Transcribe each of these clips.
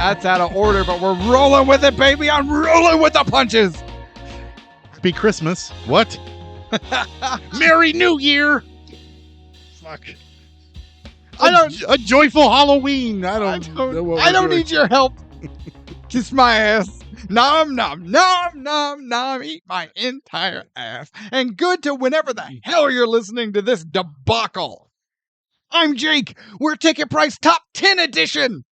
That's out of order, but we're rolling with it, baby. I'm rolling with the punches. Happy Christmas. What? Merry New Year. Fuck. A joyful Halloween. I don't need your help. Kiss my ass. Nom, nom, nom, nom, nom. Eat my entire ass. And good to whenever the hell you're listening to this debacle. I'm Jake. We're Ticket Price Top 10 Edition.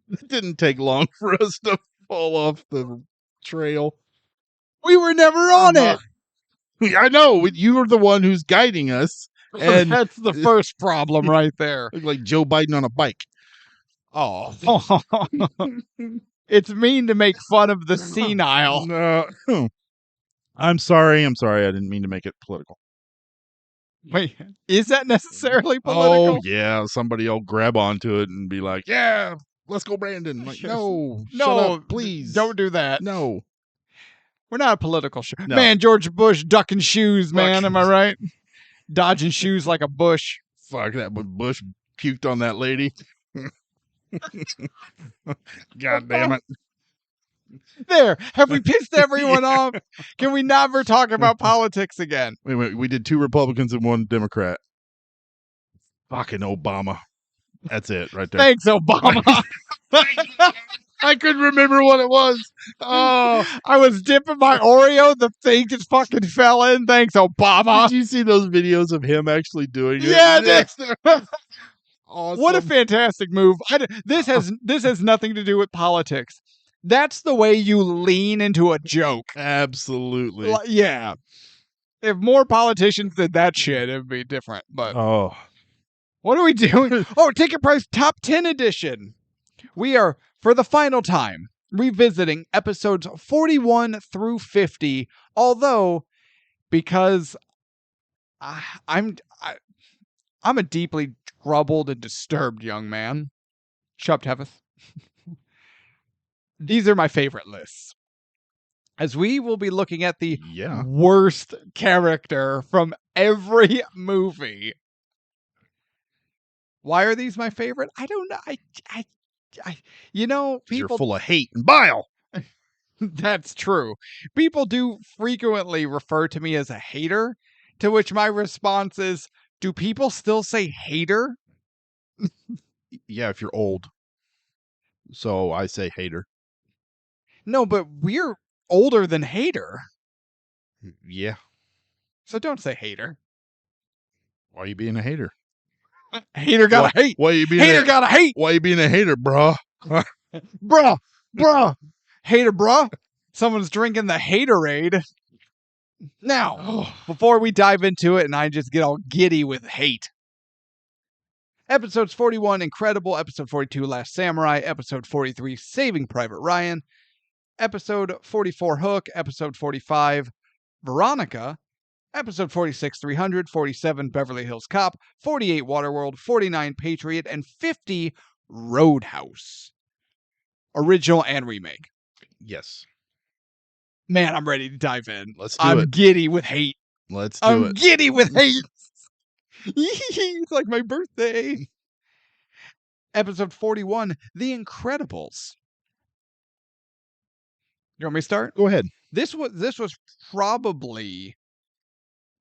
It didn't take long for us to fall off the trail. We were never on it. I know. You were the one who's guiding us. And that's the first problem right there. Like Joe Biden on a bike. Oh. It's mean to make fun of the senile. No. I'm sorry. I didn't mean to make it political. Wait, is that necessarily political? Oh, yeah. Somebody will grab onto it and be like, yeah, let's go, Brandon. Like, no, shut up, please. Don't do that. No. We're not a political show. No. Man, George Bush ducking shoes, man. Am I right? Dodging shoes like a bush. Fuck, that Bush puked on that lady. God damn it. There. Have we pissed everyone off? Can we never talk about politics again? Wait. We did 2 Republicans and 1 Democrat. Fucking Obama. That's it right there. Thanks, Obama. I couldn't remember what it was. Oh, I was dipping my Oreo. The thing just fucking fell in. Thanks, Obama. Did you see those videos of him actually doing it? Yeah, Awesome. What a fantastic move. This has nothing to do with politics. That's the way you lean into a joke. Absolutely. Yeah. If more politicians did that shit, it would be different. But what are we doing? Oh, Ticket Price Top 10 Edition. We are, for the final time, revisiting episodes 41 through 50. Although, because I'm a deeply troubled and disturbed young man. Shut up, Tevis. These are my favorite lists. As we will be looking at the worst character from every movie. Why are these my favorite? I don't know. People... You're full of hate and bile. That's true. People do frequently refer to me as a hater, to which my response is, do people still say hater? Yeah, if you're old. So I say hater. No, but we're older than hater. Yeah. So don't say hater. Why are you being a hater? Hater gotta hate. Why you being hater gotta hate. Why you being a hater, bruh? bruh. Hater, bruh. Someone's drinking the haterade. Now, before we dive into it and I just get all giddy with hate. Episodes 41, Incredible. Episode 42, Last Samurai. Episode 43, Saving Private Ryan. Episode 44, Hook. Episode 45, Veronica. Episode 46, 300. 47, Beverly Hills Cop. 48, Waterworld. 49, Patriot. And 50, Roadhouse. Original and remake. Yes. Man, I'm ready to dive in. Let's do it. I'm giddy with hate. Let's do it. I'm giddy with hate. It's like my birthday. Episode 41, The Incredibles. You want me to start? Go ahead. This was probably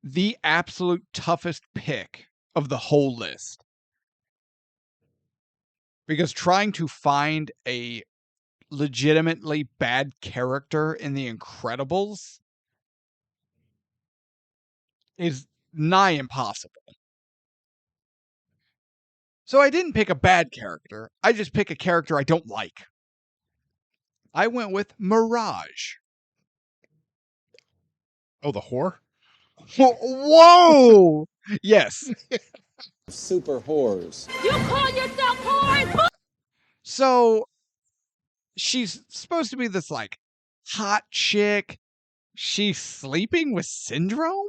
the absolute toughest pick of the whole list. Because trying to find a legitimately bad character in The Incredibles is nigh impossible. So I didn't pick a bad character. I just pick a character I don't like. I went with Mirage. Oh, the whore? Whoa! Yes. Super whores. You call yourself whores? So she's supposed to be this like hot chick. She's sleeping with Syndrome?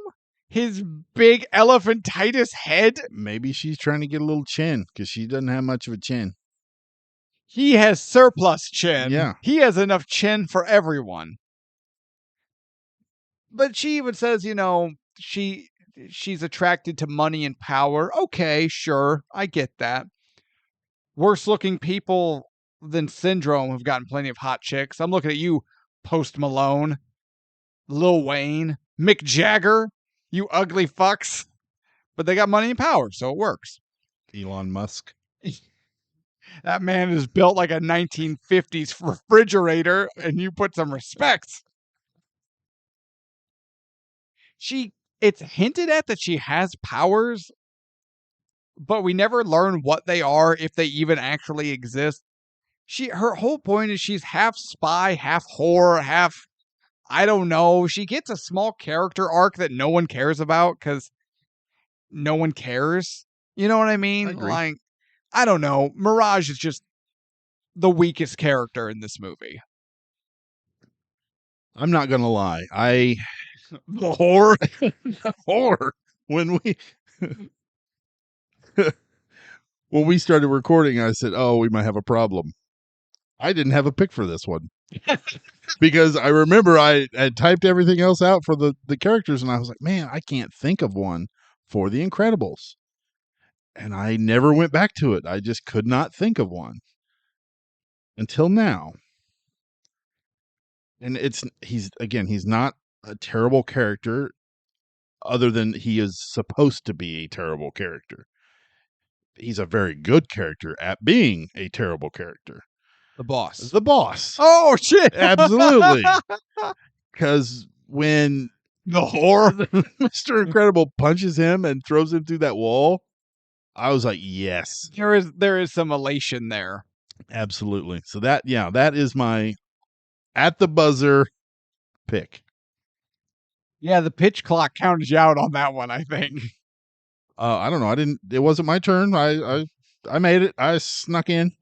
His big elephantitis head? Maybe she's trying to get a little chin because she doesn't have much of a chin. He has surplus chin. Yeah. He has enough chin for everyone. But she even says, she's attracted to money and power. Okay, sure. I get that. Worse looking people than Syndrome have gotten plenty of hot chicks. I'm looking at you, Post Malone, Lil Wayne, Mick Jagger, you ugly fucks. But they got money and power, so it works. Elon Musk. That man is built like a 1950s refrigerator, and you put some respect. It's hinted at that she has powers, but we never learn what they are, if they even actually exist. Her whole point is she's half spy, half whore, half, I don't know. She gets a small character arc that no one cares about because no one cares. You know what I mean? I agree. Like, I don't know. Mirage is just the weakest character in this movie. I'm not gonna lie. The whore. Or when we started recording, I said, "Oh, we might have a problem." I didn't have a pick for this one because I remember I had typed everything else out for the characters, and I was like, "Man, I can't think of one for The Incredibles," and I never went back to it. I just could not think of one until now. And he's not a terrible character, other than he is supposed to be a terrible character. He's a very good character at being a terrible character. The boss. The boss. Oh, shit. Absolutely. Because when The whore. Mr. Incredible punches him and throws him through that wall, I was like, yes. There is some elation there. Absolutely. So that is my at the buzzer pick. Yeah, the pitch clock counted you out on that one, I think. I don't know. It wasn't my turn. I made it. I snuck in.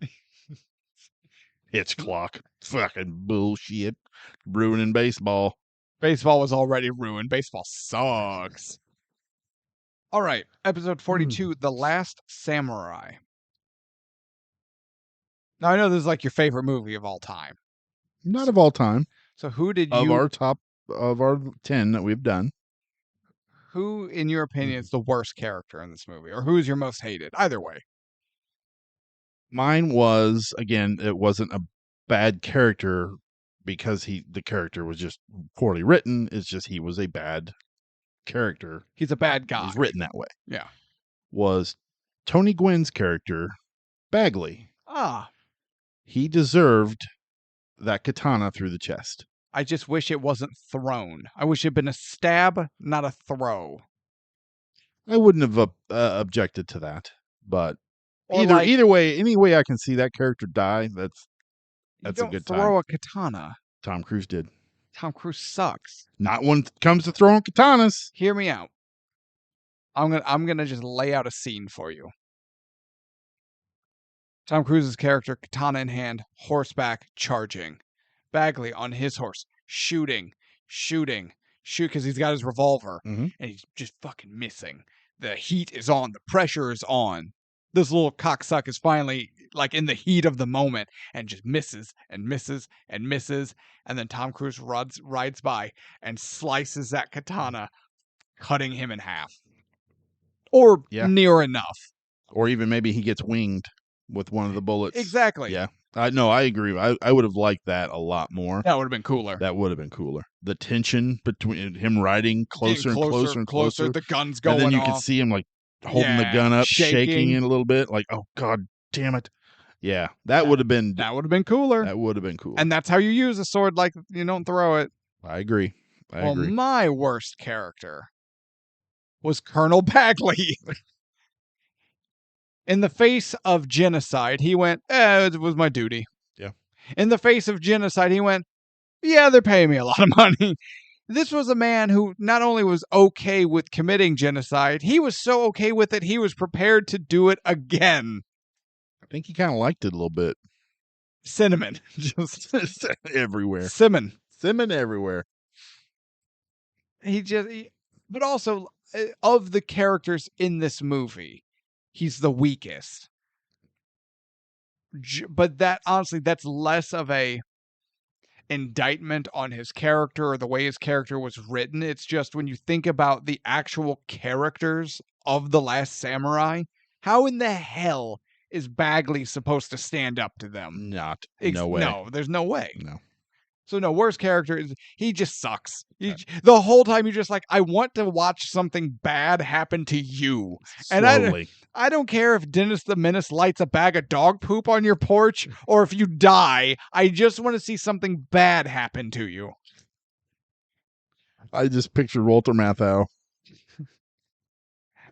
Pitch clock. Fucking bullshit. Ruining baseball. Baseball was already ruined. Baseball sucks. All right, episode 42, The Last Samurai. Now, I know this is like your favorite movie of all time. Not of all time. So who did Of you... our 10 that we've done. Who, in your opinion, is the worst character in this movie? Or who's your most hated? Either way. Mine was, again, it wasn't a bad character because the character was just poorly written. It's just he was a bad character. He's a bad guy. He's written that way. Yeah. Was Tony Gwynn's character, Bagley. Ah. He deserved that katana through the chest. I just wish it wasn't thrown. I wish it had been a stab, not a throw. I wouldn't have objected to that, but Or either way, any way I can see that character die, that's you a don't good throw time. a katana. Tom Cruise did. Tom Cruise sucks. Not when it comes to throwing katanas. Hear me out. I'm gonna just lay out a scene for you. Tom Cruise's character, katana in hand, horseback, charging. Bagley on his horse, shooting, because he's got his revolver, Mhm. and he's just fucking missing. The heat is on, the pressure is on. This little cocksuck is finally like in the heat of the moment and just misses and misses and misses, and then Tom Cruise rides by and slices that katana, cutting him in half. Or near enough. Or even maybe he gets winged with one of the bullets. Exactly. Yeah. No, I agree. I would have liked that a lot more. That would have been cooler. That would have been cooler. The tension between him riding closer and closer and closer. The gun's going off. And then you could see him like holding the gun up, shaking it a little bit. Like, oh, God damn it. Yeah. That would have been... That would have been cooler. That would have been cool. And that's how you use a sword, like, you don't throw it. I agree. I agree. My worst character was Colonel Bagley. In the face of genocide, he went, it was my duty. Yeah. In the face of genocide, he went, yeah, they're paying me a lot of money. This was a man who not only was okay with committing genocide, he was so okay with it, he was prepared to do it again. I think he kind of liked it a little bit. Cinnamon. Just everywhere. Cinnamon everywhere. But also, of the characters in this movie, he's the weakest. But that, honestly, that's less of a indictment on his character or the way his character was written. It's just when you think about the actual characters of The Last Samurai, how in the hell is Bagley supposed to stand up to them? No way. No, there's no way. No. So no, worst character is he just sucks. The whole time you're just like, I want to watch something bad happen to you. Slowly. I don't care if Dennis the Menace lights a bag of dog poop on your porch or if you die. I just want to see something bad happen to you. I just pictured Walter Matthau.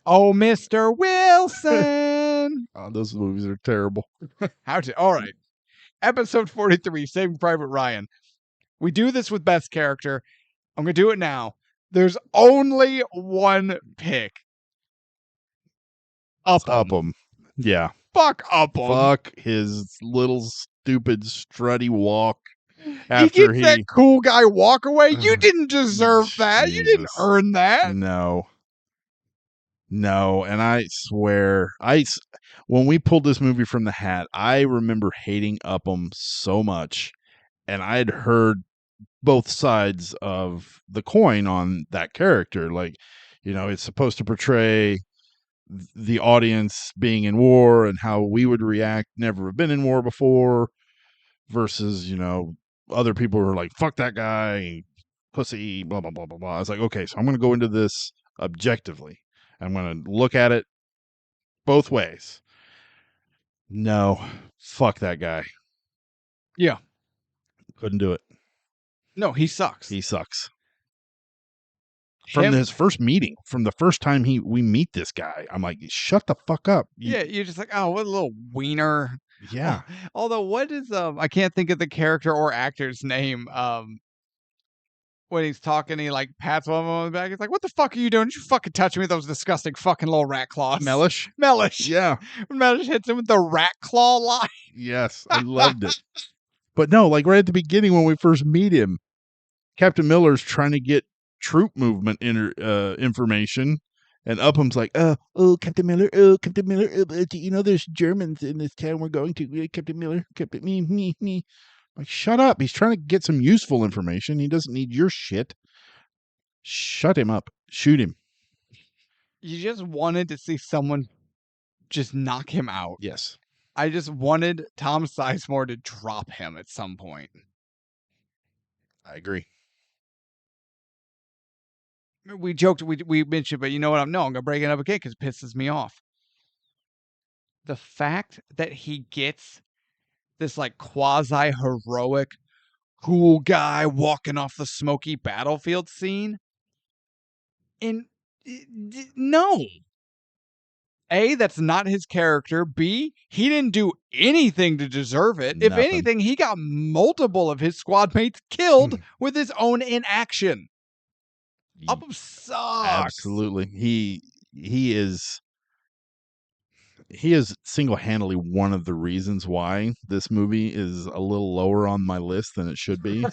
Oh, Mr. Wilson. Oh, those movies are terrible. All right. Episode 43, Saving Private Ryan. We do this with best character. I'm going to do it now. There's only one pick. Upham. Yeah. Fuck Upham. Fuck his little stupid strutty walk. He After gets that cool guy walk away. You didn't deserve that. You didn't Jesus. earn that. No, and I swear, when we pulled this movie from the hat, I remember hating Upham so much, and I had heard both sides of the coin on that character. Like, it's supposed to portray the audience being in war and how we would react, never have been in war before, versus, other people who are like, fuck that guy, pussy, blah, blah, blah, blah, blah. I was like, okay, so I'm going to go into this objectively. I'm going to look at it both ways. No, fuck that guy. Yeah. Couldn't do it. No, he sucks. He sucks. From his first meeting, from the first time we meet this guy, I'm like, shut the fuck up. You're just like, oh, what a little wiener. Yeah. Although, what is I can't think of the character or actor's name. When he's talking, he like pats one on the back. He's like, "What the fuck are you doing? Did you fucking touch me with those disgusting fucking little rat claws?" Mellish. Yeah. When Mellish hits him with the rat claw line. Yes, I loved it. But no, like right at the beginning when we first meet him, Captain Miller's trying to get troop movement information, and Upham's like, Captain Miller, do you know there's Germans in this town we're going to, Captain Miller, Captain, me. Like, shut up. He's trying to get some useful information. He doesn't need your shit. Shut him up. Shoot him. You just wanted to see someone just knock him out. Yes. I just wanted Tom Sizemore to drop him at some point. I agree. We joked, we mentioned, but you know what? I'm going to break it up again because it pisses me off. The fact that he gets this like quasi-heroic, cool guy walking off the smoky battlefield scene. And no. A, that's not his character. B, he didn't do anything to deserve it. Nothing. If anything, he got multiple of his squad mates killed with his own inaction. Upham sucks. Absolutely. He is single-handedly one of the reasons why this movie is a little lower on my list than it should be.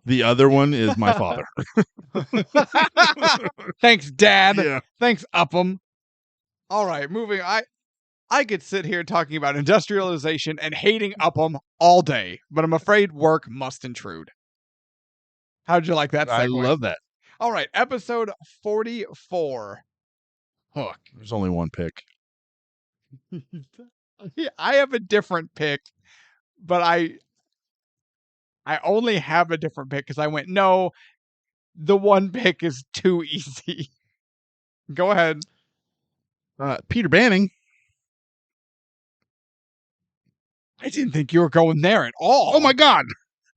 The other one is my father. Thanks, Dad. Yeah. Thanks, Upham. All right, moving. I could sit here talking about industrialization and hating Upham all day, but I'm afraid work must intrude. How'd you like that segue? I love that. All right, episode 44. Hook. There's only one pick. I have a different pick, but I only have a different pick because I went, no, the one pick is too easy. Go ahead. Peter Banning. I didn't think you were going there at all. Oh my God.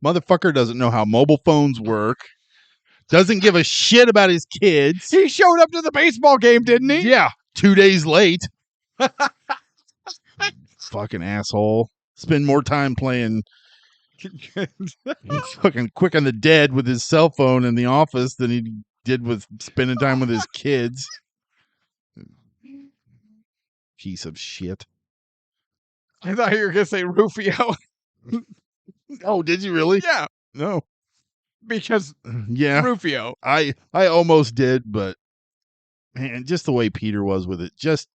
Motherfucker doesn't know how mobile phones work. Doesn't give a shit about his kids. He showed up to the baseball game, didn't he? Yeah. 2 days late. Fucking asshole. Spend more time playing fucking Quick on the Dead with his cell phone in the office than he did with spending time with his kids. Piece of shit. I thought you were going to say Rufio. Oh, did you really? Yeah, No. because Yeah. Rufio. I almost did, but man, just the way Peter was with it, just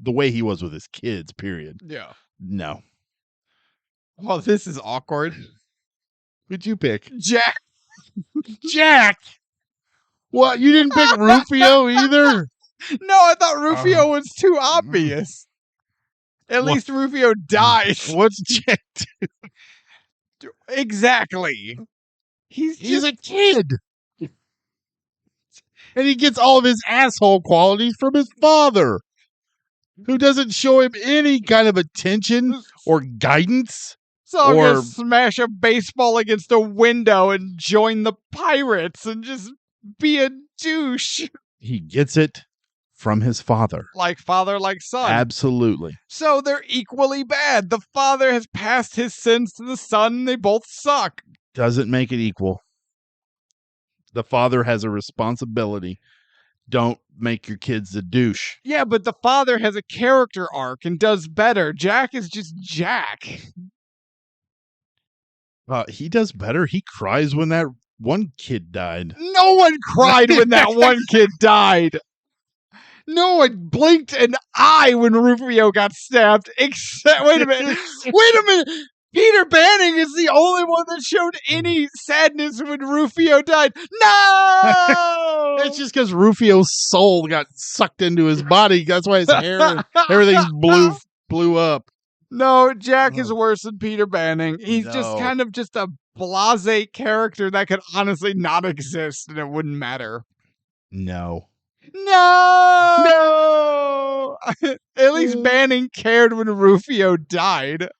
the way he was with his kids, period. Yeah. No. Well, this is awkward. Who'd you pick? Jack. Jack! What? You didn't pick Rufio either? No, I thought Rufio was too obvious. At What? least Rufio dies. What's Jack? Exactly. He's He's just a kid. And he gets all of his asshole qualities from his father, who doesn't show him any kind of attention or guidance. so I'm or- gonna smash a baseball against a window and join the pirates and just be a douche. He gets it from his father. Like father, like son. Absolutely. So they're equally bad. The father has passed his sins to the son, and they both suck. Doesn't make it equal. The father has a responsibility. Don't make your kids a douche. Yeah, but the father has a character arc and does better. Jack is just Jack. He does better. He cries when that one kid died. No one cried when that one kid died. No one blinked an eye when Rufio got stabbed. Except, wait a minute. Peter Banning is the only one that showed any sadness when Rufio died. No! That's just because Rufio's soul got sucked into his body. That's why his hair and everything's blew up. No, Jack is worse than Peter Banning. He's just No. kind of just a blasé character that could honestly not exist and it wouldn't matter. No. No! At least Banning cared when Rufio died.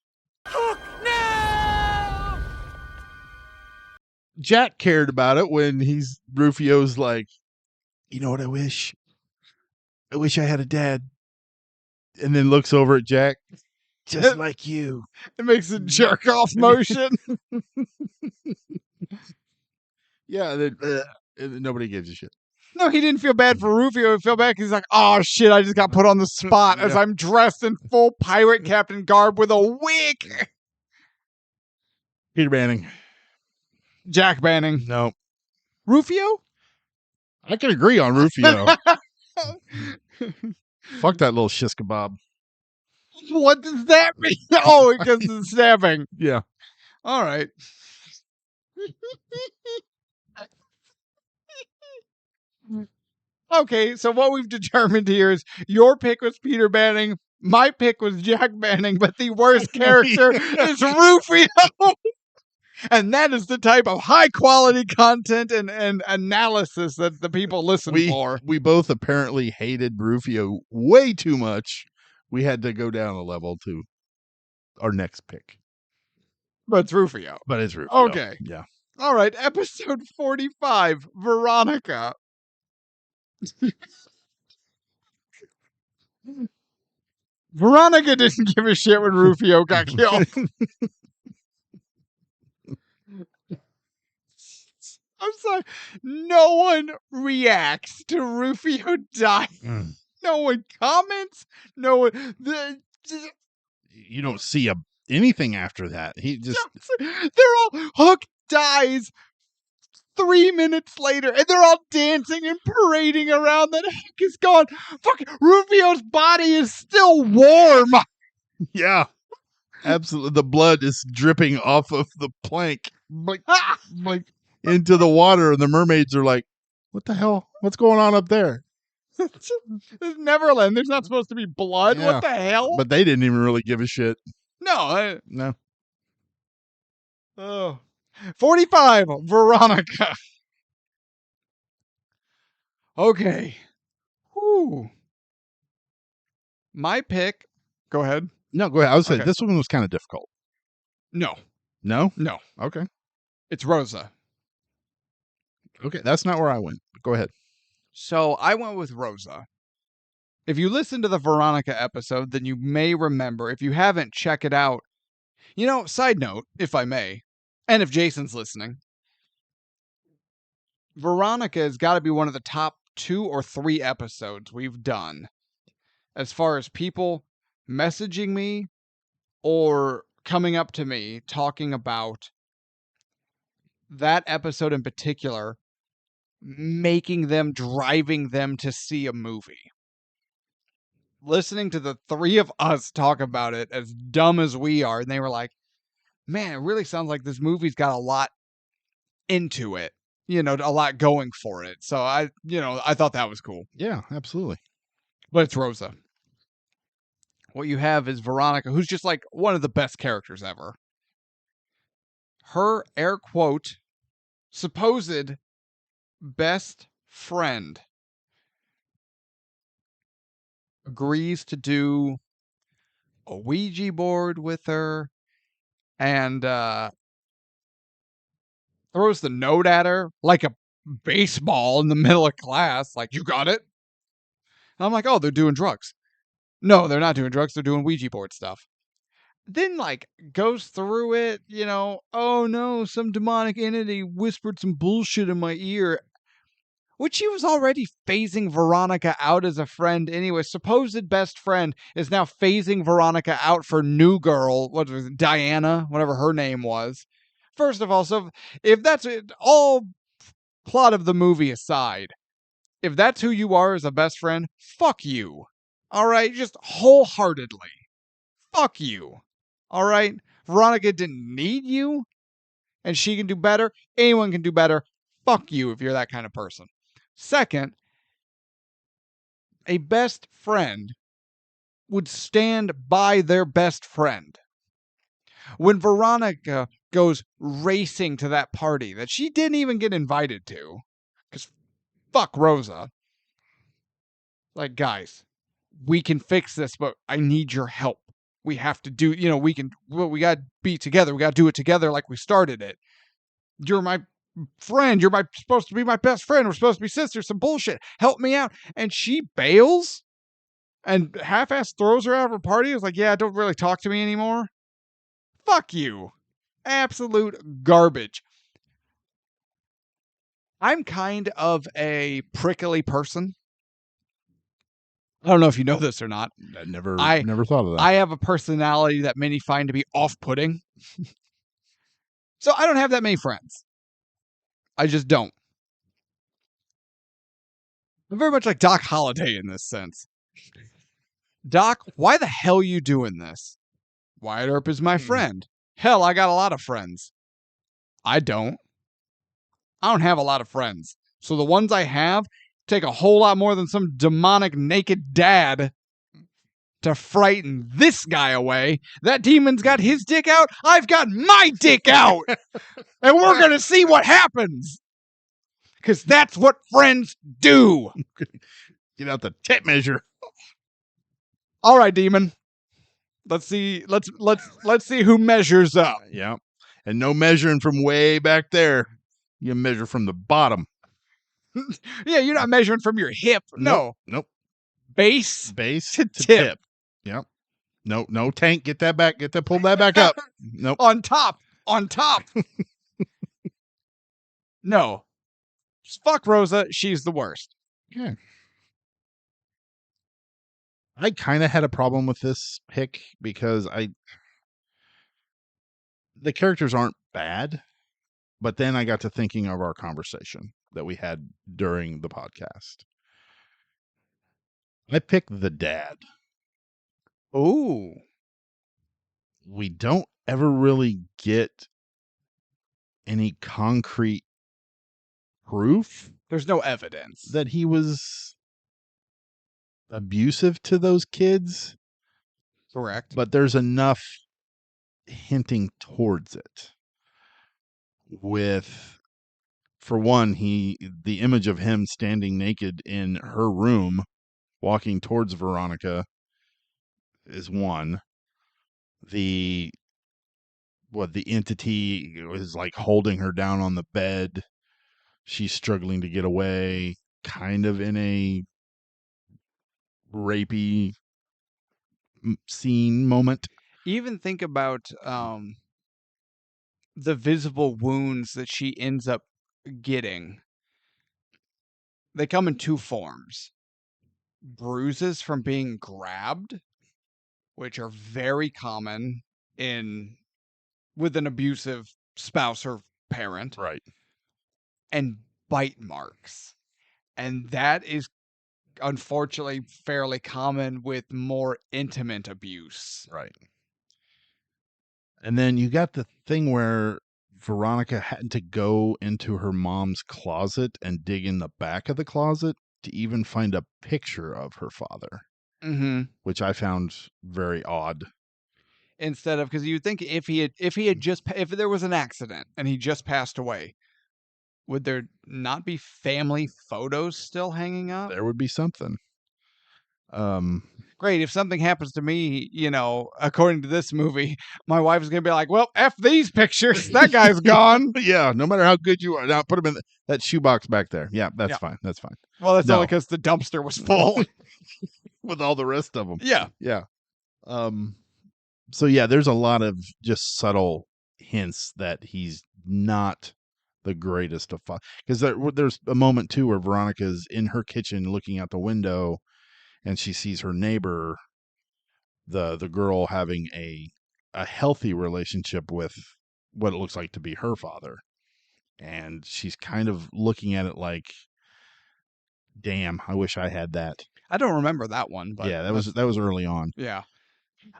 Jack cared about it when Rufio's like, you know what I wish? I wish I had a dad. And then looks over at Jack, just like you. It makes a jerk off motion. Yeah, and then nobody gives a shit. No, he didn't feel bad for Rufio. He felt bad because he's like, oh shit, I just got put on the spot as I'm dressed in full pirate captain garb with a wig. Peter Banning. Jack Banning. No. Rufio? I can agree on Rufio. Fuck that little shish kebab. What does that mean? Oh, because of the stabbing. Yeah. All right. Okay, so what we've determined here is your pick was Peter Banning, my pick was Jack Banning, but the worst character is Rufio. And that is the type of high quality content and analysis that the people listen for. We both apparently hated Rufio way too much. We had to go down a level to our next pick. But it's Rufio. But it's Rufio. Okay. Yeah. All right, episode 45, Veronica. Veronica didn't give a shit when Rufio got killed. I'm sorry. No one reacts to Rufio dying. No one comments. No one. You don't see anything after that. He just. They're all. Hook dies 3 minutes later, and they're all dancing and parading around. That Hook is gone. Fuck. Rufio's body is still warm. Yeah. Absolutely. The blood is dripping off of the plank. Like into the water, and the mermaids are like, what the hell? What's going on up there? It's Neverland. There's not supposed to be blood. Yeah. What the hell? But they didn't even really give a shit. No. No. Oh. 45, Veronica. Okay. Whew. My pick. Go ahead. No, go ahead. I was saying Okay. this one was kind of difficult. No. No? No. Okay. It's Rosa. Okay. That's not where I went. Go ahead. So I went with Rosa. If you listen to the Veronica episode, then you may remember. If you haven't, check it out. You know, side note, if I may, and if Jason's listening, Veronica has got to be one of the top 2 or 3 episodes we've done as far as people messaging me or coming up to me talking about that episode in particular, driving them to see a movie. Listening to the 3 of us talk about it, as dumb as we are, and they were like, man, it really sounds like this movie's got a lot into it, a lot going for it. So I thought that was cool. Yeah, absolutely. But it's Rosa. what you have is Veronica, who's just like one of the best characters ever. Her air quote supposed best friend agrees to do a Ouija board with her and throws the note at her like a baseball in the middle of class. Like, you got it? And I'm like, oh, they're doing drugs. No, they're not doing drugs. They're doing Ouija board stuff. Then, like, goes through it, oh no, some demonic entity whispered some bullshit in my ear. Which she was already phasing Veronica out as a friend anyway. Supposed best friend is now phasing Veronica out for new girl, what was it, Diana, whatever her name was. First of all, so if that's it, all plot of the movie aside, if that's who you are as a best friend, fuck you. All right, just wholeheartedly. Fuck you. All right? Veronica didn't need you, and she can do better. Anyone can do better. Fuck you if you're that kind of person. Second, a best friend would stand by their best friend. When Veronica goes racing to that party that she didn't even get invited to, because fuck Rosa, like, guys, we can fix this, but I need your help. We have to do, we got to be together. We got to do it together like we started it. You're my friend. You're supposed to be my best friend. We're supposed to be sisters. Some bullshit. Help me out. And she bails and half-ass throws her out of her party. Is like, yeah, don't really talk to me anymore. Fuck you. Absolute garbage. I'm kind of a prickly person. I don't know if you know this or not. I never thought of that. I have a personality that many find to be off-putting. So I don't have that many friends. I just don't. I'm very much like Doc Holliday in this sense. Doc, why the hell are you doing this? Wyatt Earp is my friend. Hell, I got a lot of friends. I don't have a lot of friends. So the ones I have take a whole lot more than some demonic naked dad to frighten this guy away. That demon's got his dick out. I've got my dick out. And we're going to see what happens. Because that's what friends do. Get out the tape measure. All right, demon. Let's see. Let's see who measures up. Yeah. And no measuring from way back there. You measure from the bottom. Yeah, you're not measuring from your hip. No. Nope. Base to tip. tip. Yep. No tank. Get that back. Pull that back up. Nope. On top. No. Just fuck Rosa. She's the worst. Yeah. I kind of had a problem with this pick because the characters aren't bad, but then I got to thinking of our conversation that we had during the podcast. I picked the dad. Ooh. We don't ever really get any concrete proof. There's no evidence that he was abusive to those kids. Correct. But there's enough hinting towards it. With, for one, the image of him standing naked in her room, walking towards Veronica, is one. The entity is like holding her down on the bed. She's struggling to get away, kind of in a rapey scene moment. Even think about the visible wounds that she ends up getting. They come in two forms. Bruises from being grabbed, which are very common with an abusive spouse or parent. Right. And bite marks. And that is unfortunately fairly common with more intimate abuse. Right. And then you got the thing where Veronica had to go into her mom's closet and dig in the back of the closet to even find a picture of her father. Mm-hmm. which I found very odd. Instead of, because you think if there was an accident and he just passed away, would there not be family photos still hanging up? There would be something. Great. If something happens to me, according to this movie, my wife is going to be like, well, F these pictures. That guy's gone. Yeah, no matter how good you are. Now put him in that shoebox back there. Yeah, that's Yeah. fine. That's fine. Well, that's No. only because the dumpster was full. With all the rest of them. Yeah. Yeah. So yeah, there's a lot of just subtle hints that he's not the greatest of fathers. Because there's a moment too where Veronica's in her kitchen looking out the window, and she sees her neighbor, the girl, having a healthy relationship with what it looks like to be her father, and she's kind of looking at it like, "Damn, I wish I had that." I don't remember that one, but Yeah, that was early on. yeah.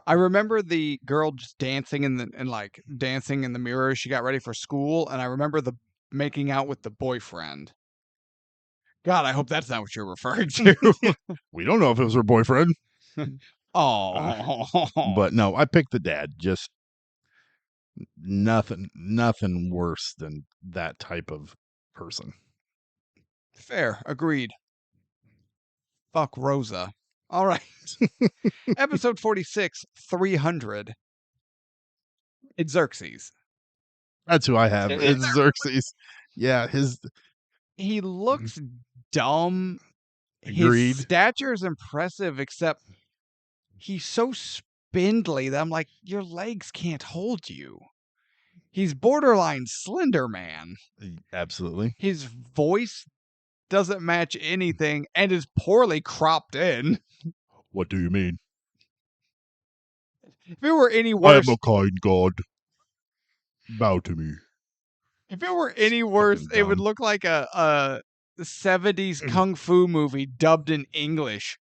I remember the girl just dancing dancing in the mirror as she got ready for school, and I remember the making out with the boyfriend. God, I hope that's not what you're referring to. We don't know if it was her boyfriend. Oh, But no, I picked the dad. Just nothing worse than that type of person. fair, agreed. Fuck Rosa. All right. Episode 46, 300. It's Xerxes. That's who I have. It's Xerxes. Yeah, He looks dumb. Agreed. His stature is impressive, except he's so spindly that I'm like, your legs can't hold you. He's borderline Slender Man. absolutely. His voice doesn't match anything and is poorly cropped in. What do you mean? If it were any I worse, am a kind god. Bow to me. if it were any worse, fucking it would dumb. look like a 70s kung fu movie dubbed in English.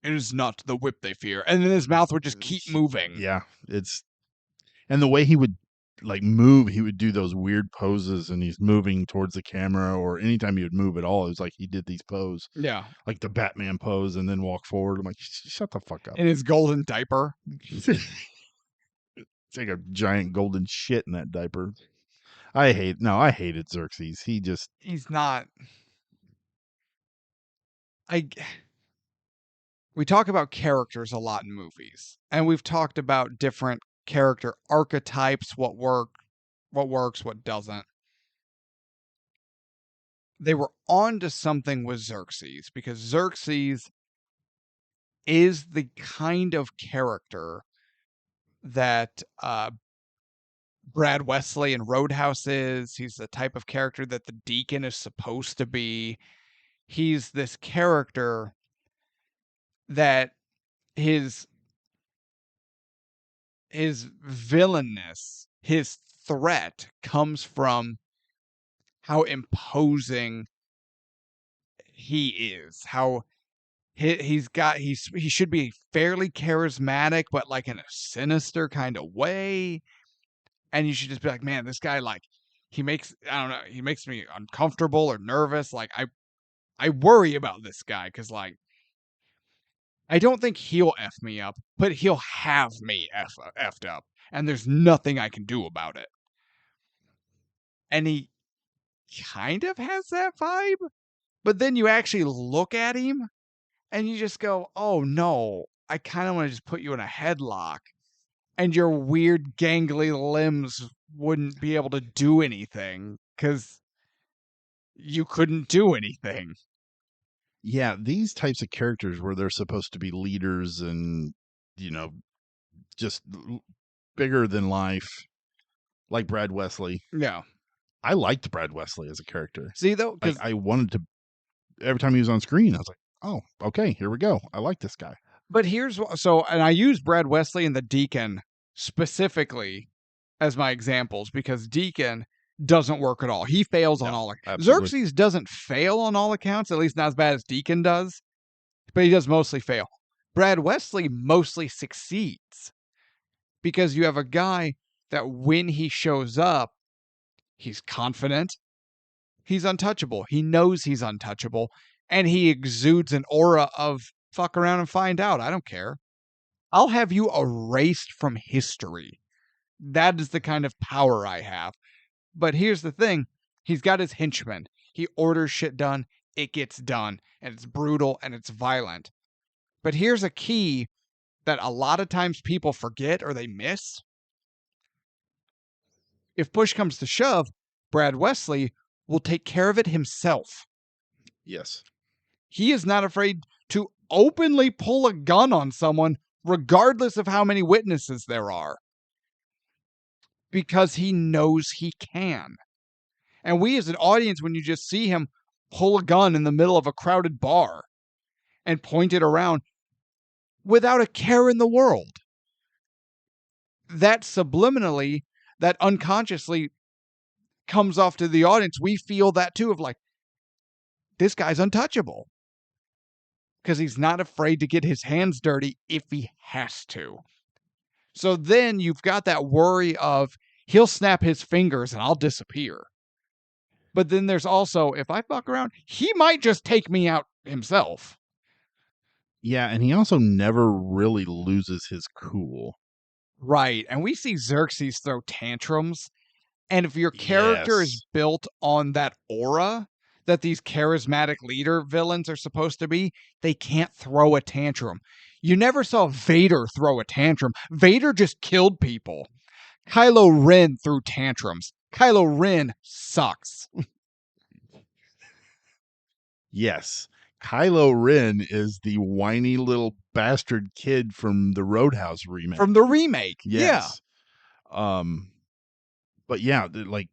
It is not the whip they fear. And then his mouth would just keep moving. Yeah, and the way he would move, he would do those weird poses, and he's moving towards the camera, or anytime he would move at all, it was like he did these pose, Yeah. like the Batman pose, and then walk forward. I'm like, shut the fuck up. In his golden diaper. Take a giant golden shit in that diaper. I hated Xerxes. He's not. We talk about characters a lot in movies, and we've talked about different character archetypes, what works, what doesn't. They were on to something with Xerxes, because Xerxes is the kind of character that Brad Wesley in Roadhouse is. He's the type of character that the Deacon is supposed to be. He's this character that his villainous, his threat comes from how imposing he is. How he should be fairly charismatic, but like in a sinister kind of way. And you should just be like, man, this guy, like, he makes me uncomfortable or nervous. Like, I worry about this guy because, like, I don't think he'll F me up, but he'll have me F'd up. And there's nothing I can do about it. And he kind of has that vibe. But then you actually look at him and you just go, oh no, I kind of want to just put you in a headlock. And your weird gangly limbs wouldn't be able to do anything because you couldn't do anything. Yeah, these types of characters where they're supposed to be leaders and, just bigger than life, like Brad Wesley. Yeah. I liked Brad Wesley as a character. See, though, because I wanted to, every time he was on screen, I was like, oh, okay, here we go. I like this guy. But and I use Brad Wesley and the Deacon specifically as my examples because Deacon doesn't work at all. He fails on all accounts. Xerxes doesn't fail on all accounts, at least not as bad as Deacon does, but he does mostly fail. Brad Wesley mostly succeeds because you have a guy that when he shows up, he's confident, he's untouchable, he knows he's untouchable, and he exudes an aura of fuck around and find out. I don't care. I'll have you erased from history. That is the kind of power I have. But here's the thing. He's got his henchmen. He orders shit done. It gets done. And it's brutal and it's violent. But here's a key that a lot of times people forget or they miss. If push comes to shove, Brad Wesley will take care of it himself. Yes. He is not afraid to openly pull a gun on someone, regardless of how many witnesses there are, because he knows he can. And we as an audience, when you just see him pull a gun in the middle of a crowded bar and point it around without a care in the world, that subliminally, that unconsciously comes off to the audience. We feel that too, of like, this guy's untouchable because he's not afraid to get his hands dirty if he has to. So then you've got that worry of he'll snap his fingers and I'll disappear. But then there's also, if I fuck around, he might just take me out himself. Yeah, and he also never really loses his cool. Right. And we see Xerxes throw tantrums. And if your character is built on that aura that these charismatic leader villains are supposed to be, they can't throw a tantrum. You never saw Vader throw a tantrum. Vader just killed people. Kylo Ren threw tantrums. Kylo Ren sucks. Yes. Kylo Ren is the whiny little bastard kid from the Roadhouse remake. From the remake. Yes. Yeah. But yeah, like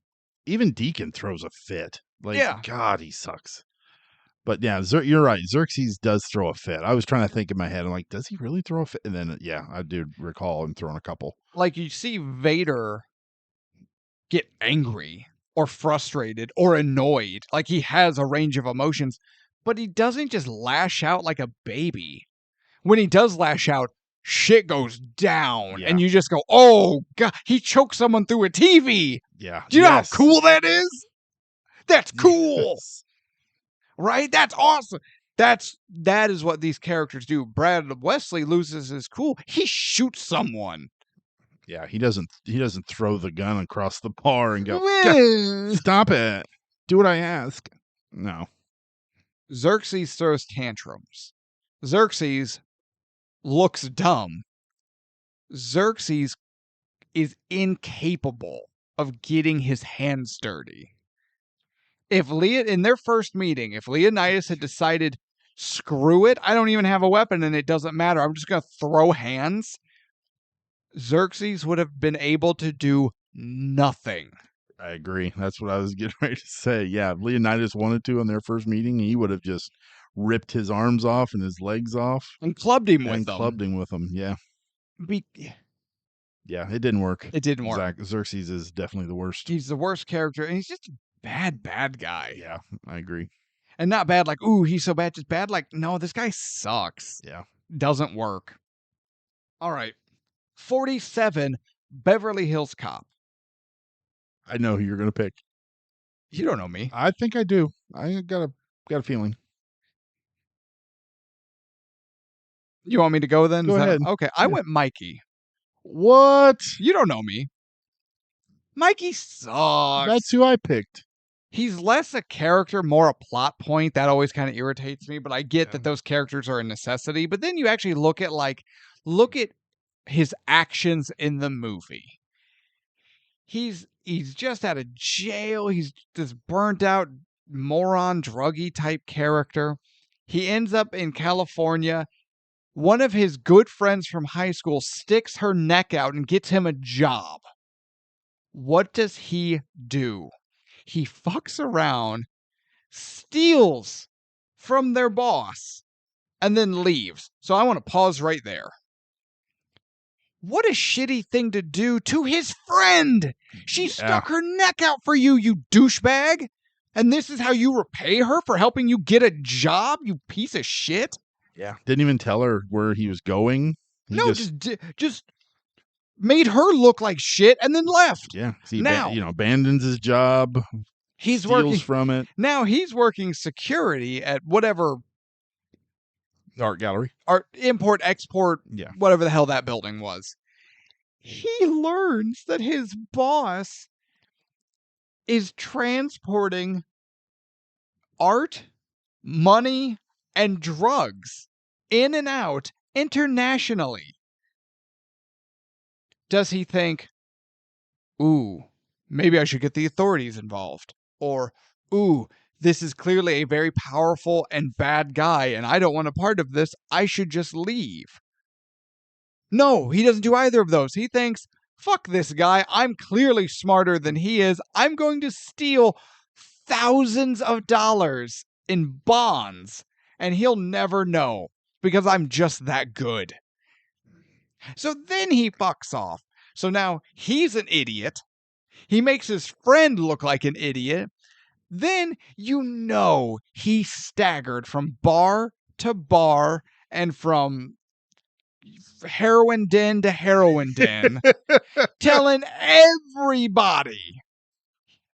even Deacon throws a fit. Like, Yeah. God, he sucks. But yeah, you're right. Xerxes does throw a fit. I was trying to think in my head. I'm like, does he really throw a fit? And then, yeah, I do recall him throwing a couple. Like you see Vader get angry or frustrated or annoyed. Like he has a range of emotions, but he doesn't just lash out like a baby. When he does lash out, shit goes down. Yeah. And you just go, oh, God, he choked someone through a TV. Yeah. Do you know how cool that is? That's cool. Yes. Right? That's awesome. That is what these characters do. Brad Wesley loses his cool. He shoots someone. Yeah, he doesn't throw the gun across the bar and go, stop it. Do what I ask. No. Xerxes throws tantrums. Xerxes looks dumb. Xerxes is incapable of getting his hands dirty. If in their first meeting, if Leonidas had decided, screw it, I don't even have a weapon and it doesn't matter, I'm just going to throw hands, Xerxes would have been able to do nothing. I agree. That's what I was getting ready to say. Yeah, if Leonidas wanted to in their first meeting, he would have just ripped his arms off and his legs off. And clubbed him and with them. clubbed him with them, yeah. Yeah, it didn't work. It didn't work. Xerxes is definitely the worst. He's the worst character, and he's just a bad guy. Yeah, I agree. And not bad like, ooh, he's so bad, just bad like, no, this guy sucks. Yeah. Doesn't work. All right. 47, Beverly Hills Cop. I know who you're going to pick. You don't know me. I think I do. I got a feeling. You want me to go then? Go ahead. Okay, I went Mikey. What? You don't know me. Mikey sucks. That's who I picked. He's less a character, more a plot point. That always kind of irritates me, but I get that those characters are a necessity. But then you actually look at his actions in the movie. He's just out of jail. He's this burnt out moron, druggy type character. He ends up in California. One of his good friends from high school sticks her neck out and gets him a job. What does he do? He fucks around, steals from their boss, and then leaves. So I want to pause right there. What a shitty thing to do to his friend. She stuck her neck out for you, you douchebag. And this is how you repay her for helping you get a job, you piece of shit? Yeah. Didn't even tell her where he was going. Just made her look like shit and then left. Yeah. He now, abandons his job. He's steals working from it. Now he's working security at whatever Art gallery. art import, export, Yeah. whatever the hell that building was. He learns that his boss is transporting art, money, and drugs in and out internationally. Does he think, ooh, maybe I should get the authorities involved? Or, ooh, this is clearly a very powerful and bad guy, and I don't want a part of this. I should just leave. No, he doesn't do either of those. He thinks, fuck this guy. I'm clearly smarter than he is. I'm going to steal thousands of dollars in bonds, and he'll never know because I'm just that good. So then he fucks off. So now he's an idiot. He makes his friend look like an idiot. Then you know he staggered from bar to bar and from heroin den to heroin den, telling everybody,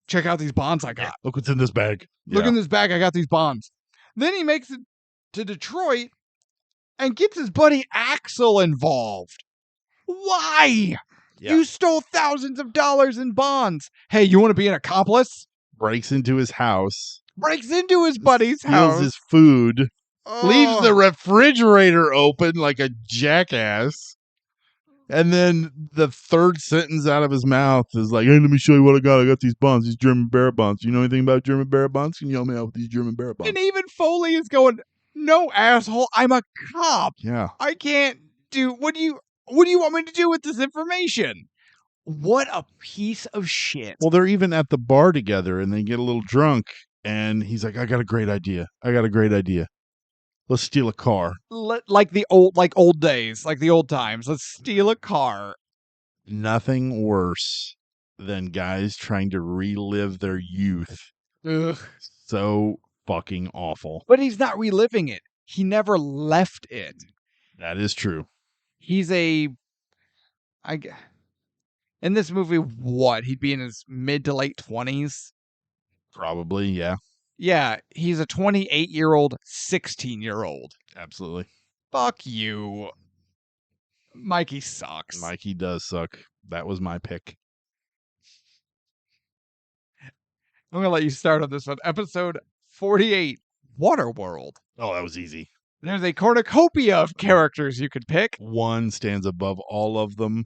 check out these bonds I got. Look what's in this bag. Look in this bag, I got these bonds. Then he makes it to Detroit and gets his buddy Axel involved. Why? Yeah. You stole thousands of dollars in bonds. Hey, you want to be an accomplice? Breaks into his house. Breaks into his buddy's Steals house. his food. Leaves Oh. the refrigerator open like a jackass. And then the third sentence out of his mouth is like, hey, let me show you what I got. I got these bonds, these German bear bonds. You know anything about German bear bonds? Can you help me out with these German bear bonds? And even Foley is going, no, asshole, I'm a cop. Yeah. I can't do, what do you want me to do with this information? What a piece of shit. Well, they're even at the bar together and they get a little drunk. And he's like, I got a great idea. Let's steal a car. Like old days, like the old times. Let's steal a car. Nothing worse than guys trying to relive their youth. Ugh. So fucking awful. But he's not reliving it. He never left it. That is true. He's in this movie, what? He'd be in his mid to late 20s? Probably, yeah. Yeah, he's a 28-year-old, 16-year-old. Absolutely. Fuck you. Mikey sucks. Mikey does suck. That was my pick. I'm going to let you start on this one. Episode 48, Waterworld. Oh, that was easy. There's a cornucopia of characters you could pick. One stands above all of them.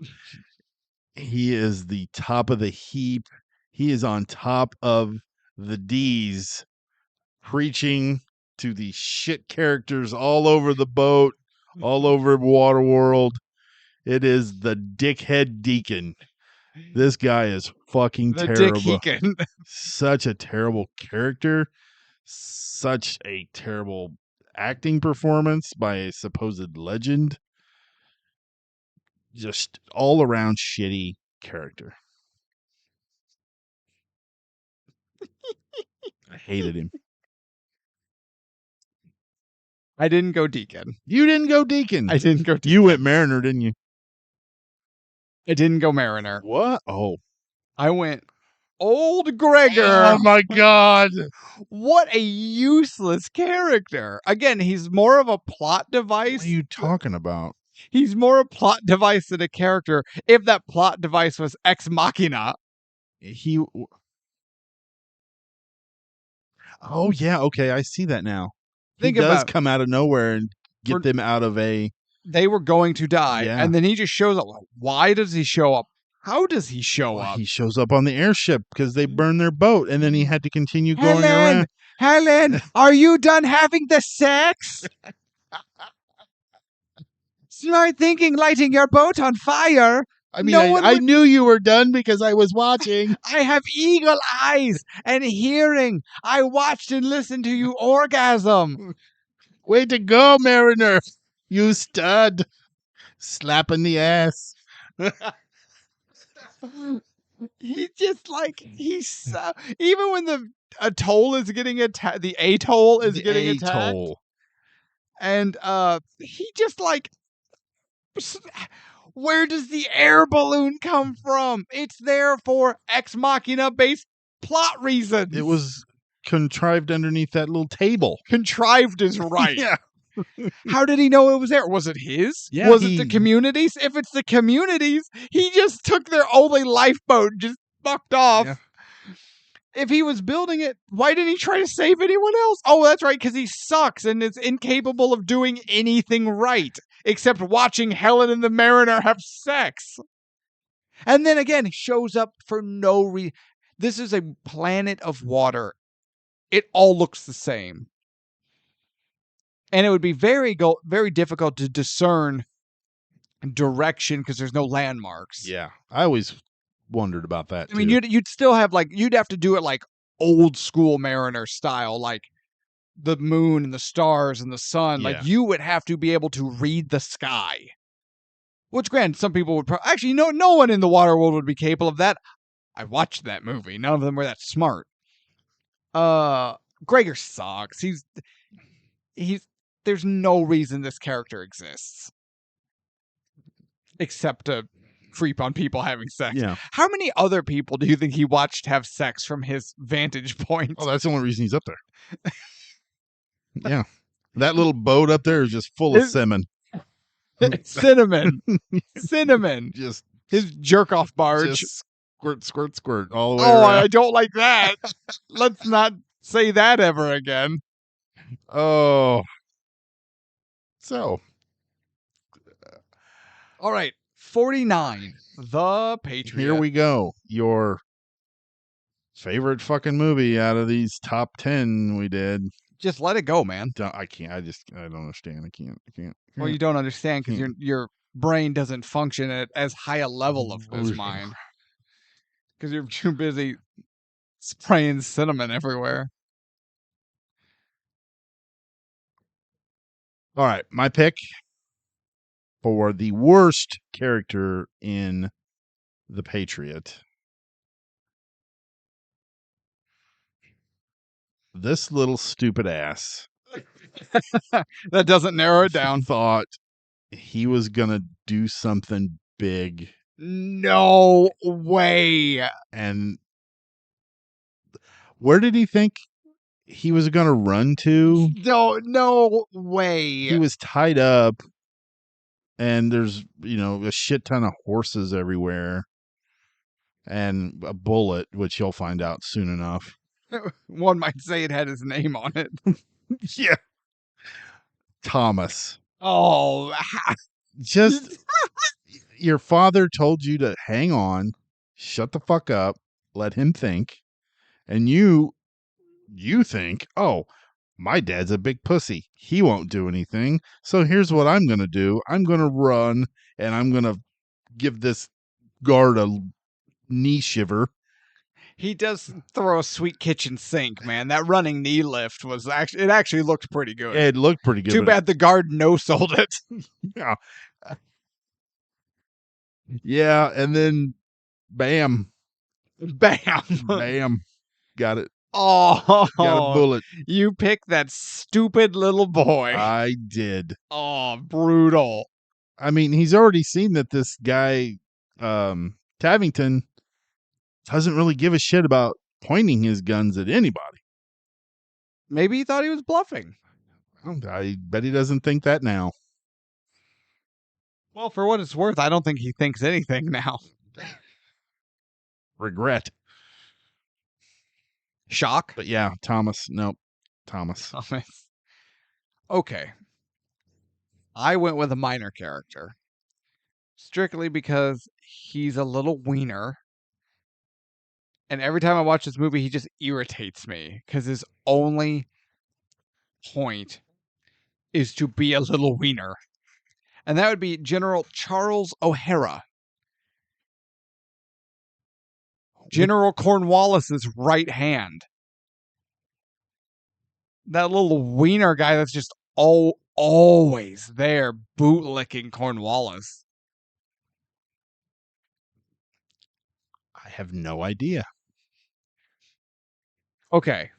He is the top of the heap. He is on top of the D's, preaching to the shit characters all over the boat, all over Waterworld. It is the dickhead deacon. This guy is fucking The terrible. Dick Heekin. Such a terrible character. Such a terrible acting performance by a supposed legend. Just all around shitty character. I hated him. I didn't go Deacon. You didn't go Deacon. I didn't go Deacon. You went Mariner, didn't you? I didn't go Mariner. What? Oh. I went Old Gregor. Oh my God. What a useless character. Again, he's more of a plot device. What are you talking about? He's more a plot device than a character. If that plot device was Ex Machina. Oh yeah, okay, I see that now. Think he does about come out of nowhere and get them out of a. They were going to die, Yeah. and then he just shows up. Why does he show up? How does he show up? He shows up on the airship because they burned their boat, and then he had to continue going around. Helen, are you done having the sex? Smart thinking, lighting your boat on fire. I mean, No one I would- knew you were done because I was watching. I have eagle eyes and hearing. I watched and listened to you orgasm. Way to go, Mariner. You stud. Slapping the ass. He's just like, even when the atoll is getting attacked, the atoll is getting attacked. Atoll. And he just like, where does the air balloon come from? It's there for Ex Machina based plot reasons. It was contrived underneath that little table. Contrived is right. Yeah. How did he know it was there? Was it his? Yeah, Was it the community's? If it's the community's, he just took their only lifeboat and just fucked off. Yeah. If he was building it, why didn't he try to save anyone else? Oh, that's right, because he sucks and is incapable of doing anything right except watching Helen and the Mariner have sex. And then again, he shows up for no reason. This is a planet of water. It all looks the same. And it would be very difficult to discern direction because there's no landmarks. Yeah. I always wondered about that, I mean, too. you'd still have you'd have to do it like old school Mariner style, like the moon and the stars and the sun. Yeah. Like you would have to be able to read the sky. Which, granted, some people would actually no one in the water world would be capable of that. I watched that movie. None of them were that smart. Gregor sucks. He's there's no reason this character exists except to creep on people having sex. Yeah. How many other people do you think he watched have sex from his vantage point? Oh, that's the only reason he's up there. Yeah. That little boat up there is just full of semen. Cinnamon. Just His jerk off barge. Just squirt, squirt, squirt all the way Oh, around. I don't like that. Let's not say that ever again. Oh. So. All right. 49. The Patriot. Here we go. Your favorite fucking movie out of these top 10 we did. Just let it go, man. I can't. I don't understand. I can't. Well, you don't understand because your brain doesn't function at as high a level of as mine. Because you're too busy spraying cinnamon everywhere. All right. My pick for the worst character in The Patriot. This little stupid ass That doesn't narrow it down. thought he was going to do something big. No way. And where did he think he was going to run to? No way. He was tied up, and there's, a shit ton of horses everywhere, and a bullet, which you'll find out soon enough. One might say it had his name on it. Yeah. Thomas. Oh, Just, your father told you to hang on, shut the fuck up, let him think, and you think, oh, my dad's a big pussy. He won't do anything. So here's what I'm going to do. I'm going to run, and I'm going to give this guard a knee shiver. he does throw a sweet kitchen sink, man. That running knee lift was actually looked pretty good. It looked pretty good. Too bad the guard no-sold it. Yeah. Yeah, and then bam. Bam. Got it. Oh, Got a bullet. You picked that stupid little boy. I did. Oh, brutal. I mean, he's already seen that this guy, Tavington, doesn't really give a shit about pointing his guns at anybody. Maybe he thought he was bluffing. I bet he doesn't think that now. Well, for what it's worth, I don't think he thinks anything now. Regret. Shock? But yeah, Thomas. Nope. Thomas. Okay. I went with a minor character. Strictly because he's a little wiener. And every time I watch this movie, he just irritates me. Because his only point is to be a little wiener. And that would be General Charles O'Hara. General Cornwallis's right hand. That little wiener guy that's just always there bootlicking Cornwallis. I have no idea. Okay.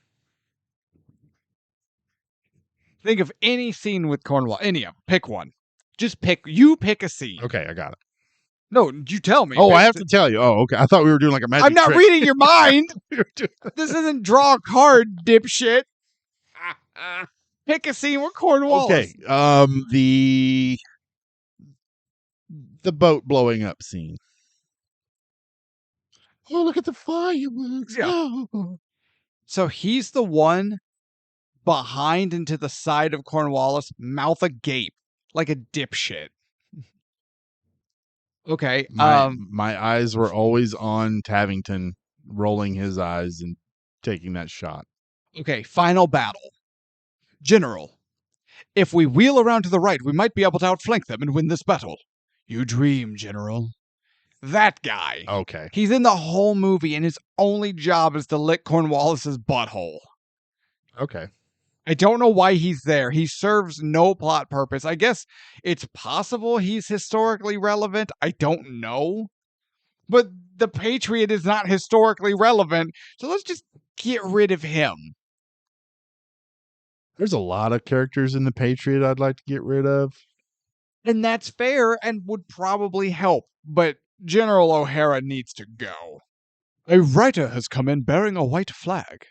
Think of any scene with Cornwallis. Any of them. Pick one. Just pick a scene. Okay, I got it. No, you tell me. Oh, I have to tell you. Oh, okay. I thought we were doing like a magic I'm not trick. reading your mind. This isn't draw a card, dipshit. Pick a scene with Cornwallis. Okay. The boat blowing up scene. Oh, look at the fireworks. Yeah. Oh. So he's the one behind and to the side of Cornwallis, mouth agape, like a dipshit. Okay. My eyes were always on Tavington rolling his eyes and taking that shot. Okay. Final battle. General, if we wheel around to the right, we might be able to outflank them and win this battle. You dream, General. That guy. Okay. He's in the whole movie, and his only job is to lick Cornwallis's butthole. Okay. I don't know why he's there. He serves no plot purpose. I guess it's possible he's historically relevant. I don't know. But the Patriot is not historically relevant, so let's just get rid of him. There's a lot of characters in The Patriot I'd like to get rid of. And that's fair and would probably help, but General O'Hara needs to go. A writer has come in bearing a white flag.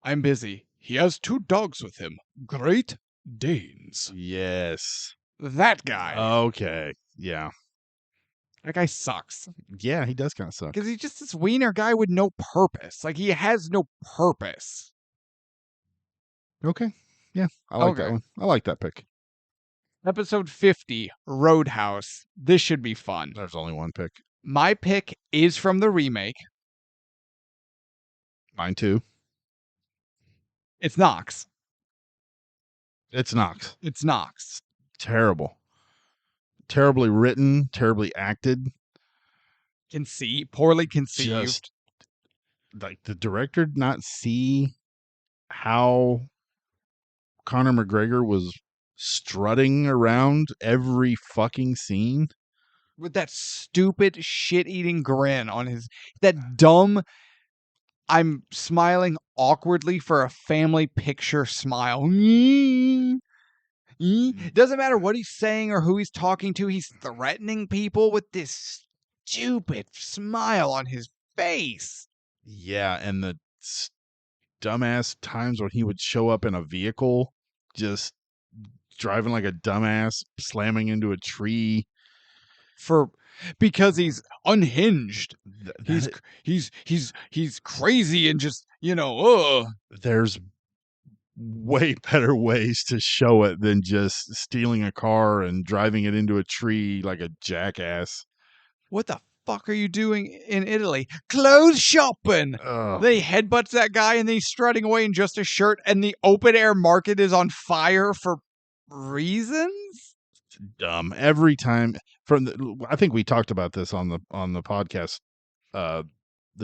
I'm busy. He has 2 dogs with him. Great Danes. Yes. That guy. Okay. Yeah. That guy sucks. Yeah, he does kind of suck. Because he's just this wiener guy with no purpose. Like, he has no purpose. Okay. Yeah, I like that Okay. one. I like that pick. Episode 50, Roadhouse. This should be fun. There's only one pick. My pick is from the remake. Mine too. It's Knox. It's Knox. It's Knox. Terrible. Terribly written, terribly acted. Poorly conceived. Just like the director did not see how Conor McGregor was strutting around every fucking scene. With that stupid shit-eating grin on his... That dumb... I'm smiling awkwardly for a family picture smile. Doesn't matter what he's saying or who he's talking to. He's threatening people with this stupid smile on his face. Yeah, and the dumbass times when he would show up in a vehicle, just driving like a dumbass, slamming into a tree. Because he's unhinged. He's crazy and just, There's way better ways to show it than just stealing a car and driving it into a tree like a jackass. What the fuck are you doing in Italy? Clothes shopping. Ugh. Then he headbutts that guy and then he's strutting away in just a shirt and the open air market is on fire for reasons? Dumb. Every time I think we talked about this on the podcast, the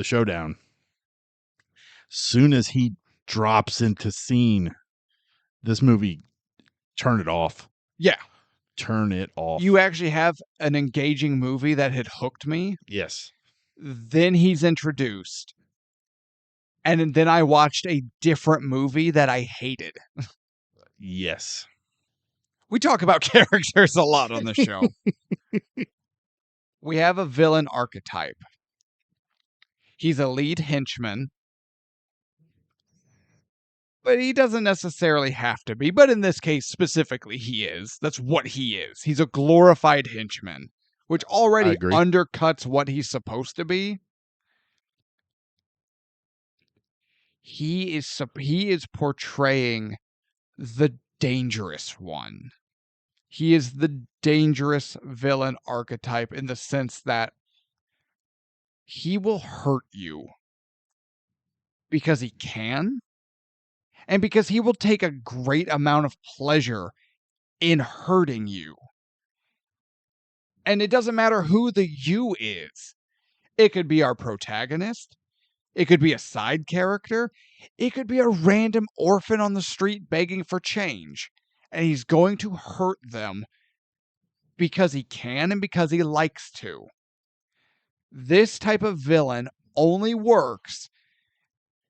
showdown. Soon as he drops into scene, this movie, turn it off. Yeah. Turn it off. You actually have an engaging movie that had hooked me. Yes. Then he's introduced. And then I watched a different movie that I hated. Yes. We talk about characters a lot on the show. We have a villain archetype. He's a lead henchman. But he doesn't necessarily have to be. But in this case, specifically, he is. That's what he is. He's a glorified henchman, which already undercuts what he's supposed to be. He is portraying the dangerous one. He is the dangerous villain archetype in the sense that he will hurt you because he can. And because he will take a great amount of pleasure in hurting you. And it doesn't matter who the you is. It could be our protagonist. It could be a side character. It could be a random orphan on the street begging for change. And he's going to hurt them because he can and because he likes to. This type of villain only works.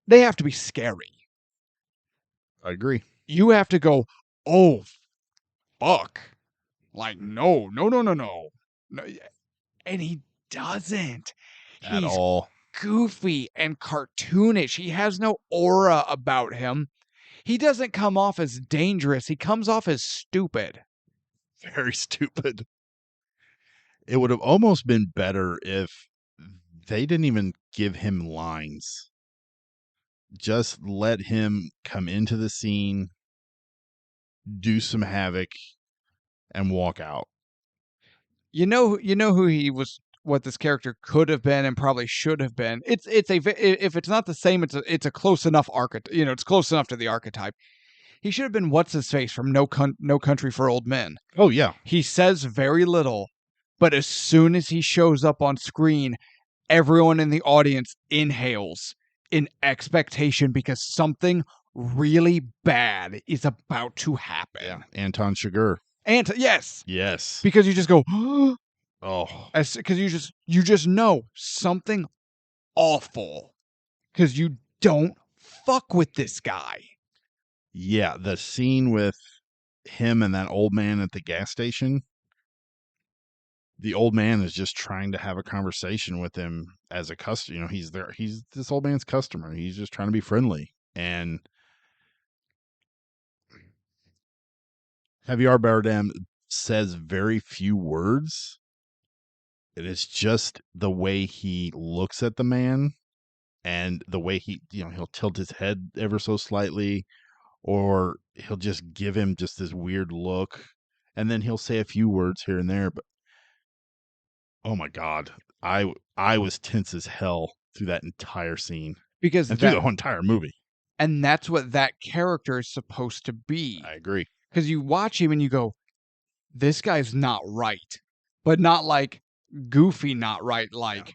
They have to be scary. I agree. You have to go, oh, fuck. Like, no. And he doesn't. At all. Goofy and cartoonish. He has no aura about him. He doesn't come off as dangerous. He comes off as stupid. Very stupid. It would have almost been better if they didn't even give him lines. Just let him come into the scene, do some havoc, and walk out. You know who he was. What this character could have been and probably should have been. If it's not the same, it's a close enough archetype. It's close enough to the archetype. He should have been what's his face from No Country for Old Men. Oh yeah, He says very little, but as soon as he shows up on screen, everyone in the audience inhales in expectation because something really bad is about to happen. yeah. Anton Chigurh. And yes, Yes. because you just go, Oh, because you just know something awful because you don't fuck with this guy. yeah. The scene with him and that old man at the gas station. The old man is just trying to have a conversation with him as a customer. He's there. He's this old man's customer. He's just trying to be friendly. And Javier Bardem says very few words. It is just the way he looks at the man and the way he'll tilt his head ever so slightly, or he'll just give him just this weird look. And then he'll say a few words here and there, but oh my God, I was tense as hell through that entire scene Because and through the whole entire movie. and that's what that character is supposed to be. I agree. Because you watch him and you go, this guy's not right. But not like goofy not right, like